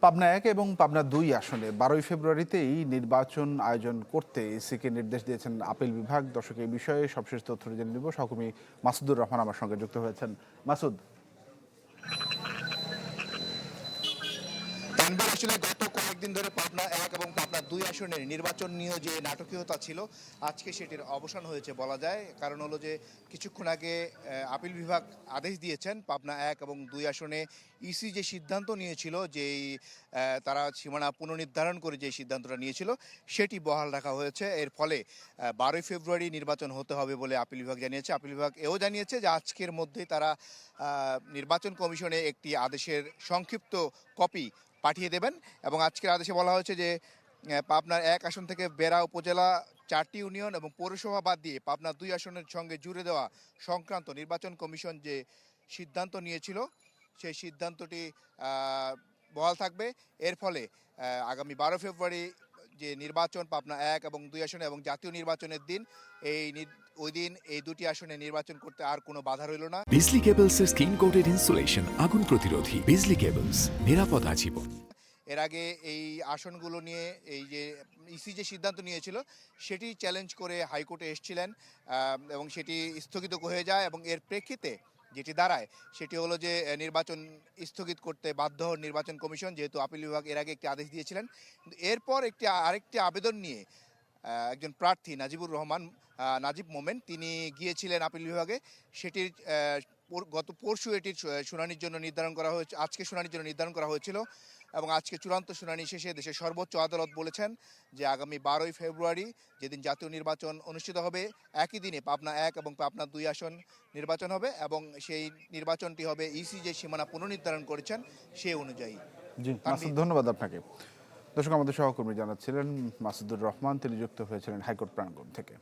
পাবনা ১ এবং পাবনা ২ আসনে ১২ই ফেব্রুয়ারিতেই নির্বাচন আয়োজন করতে ইসিকে নির্দেশ দিয়েছেন আপিল বিভাগ। দর্শক, এই বিষয়ে সবশেষ তথ্য জেনে নিব। সহকর্মী মাসুদুর রহমান আমার সঙ্গে যুক্ত হয়েছেন। মাসুদ। আসলে গত কয়েকদিন ধরে পাবনা ১ এবং পাবনা ২ আসনের নির্বাচন নিয়ে যে নাটকীয়তা ছিল, আজকে সেটির অবসান হয়েছে বলা যায়। কারণ হলো যে কিছুক্ষণ আগে আপিল বিভাগ আদেশ দিয়েছেন পাবনা ১ এবং ২ আসনে ইসি যে সিদ্ধান্ত নিয়েছিল, যেই তারা সীমানা পুনর্নির্ধারণ করে যে সিদ্ধান্তটা নিয়েছিল সেটি বহাল রাখা হয়েছে। এর ফলে ১২ই ফেব্রুয়ারি নির্বাচন হতে হবে বলে আপিল বিভাগ জানিয়েছে। আপিল বিভাগ এও জানিয়েছে যে আজকের মধ্যেই তারা নির্বাচন কমিশনে একটি আদেশের সংক্ষিপ্ত কপি পাঠিয়ে দেবেন। এবং আজকের আদেশে বলা হয়েছে যে পাবনার ১ আসন থেকে বেড়া উপজেলা ৪টি ইউনিয়ন এবং পৌরসভা বাদ দিয়ে পাবনা ২ আসনের সঙ্গে জুড়ে দেওয়া সংক্রান্ত নির্বাচন কমিশন যে সিদ্ধান্ত নিয়েছিল সেই সিদ্ধান্তটি বহাল থাকবে। এর ফলে আগামী ১২ ফেব্রুয়ারি যে নির্বাচন পাবনা ১ এবং ২ আসনে এবং জাতীয় নির্বাচনের দিন, ওই দিন এই দুটি আসনে নির্বাচন করতে আর কোনো বাধা রইল না। বিজলি কেবলসের স্ক্রিন কোটেড ইনসুলেশন আগুন প্রতিরোধী। বিজলি কেবলস, নিরাপদ আজীবন। এর আগে এই আসনগুলো নিয়ে এই যে ইসি যে সিদ্ধান্ত নিয়েছিল সেটি চ্যালেঞ্জ করে হাইকোর্টে এসেছিলেন এবং সেটি স্থগিত হয়ে যায়। এবং এর প্রেক্ষিতে যেটি দাঁড়ায় সেটি হলো যে নির্বাচন স্থগিত করতে বাধ্য হন নির্বাচন কমিশন, যেহেতু আপিল বিভাগ এর আগে একটি আদেশ দিয়েছিলেন। কিন্তু এরপর আরেকটি আবেদন নিয়ে একজন প্রার্থী নাজিব মোমেন তিনি গিয়েছিলেন আপিল বিভাগে। সেটির গত পরশু এটির শুনানির জন্য নির্ধারণ করা হয়েছে, আজকে শুনানির জন্য নির্ধারণ করা হয়েছিল। এবং আজকে চূড়ান্ত শুনানি শেষে দেশের সর্বোচ্চ আদালত বলেছেন যে আগামী ১২ই ফেব্রুয়ারি যেদিন জাতীয় নির্বাচন অনুষ্ঠিত হবে, একই দিনে পাবনা ১ এবং পাবনা ২ আসন নির্বাচন হবে এবং সেই নির্বাচনটি হবে ইসি যে সীমানা পুনর্নির্ধারণ করেছেন সেই অনুযায়ী। জি মাসুদ, ধন্যবাদ আপনাকে। দর্শক, আমাদের সহকর্মী জানাচ্ছিলেন মাসুদুর রহমান, তিনি যুক্ত হয়েছিলেন হাইকোর্ট প্রাঙ্গণ থেকে।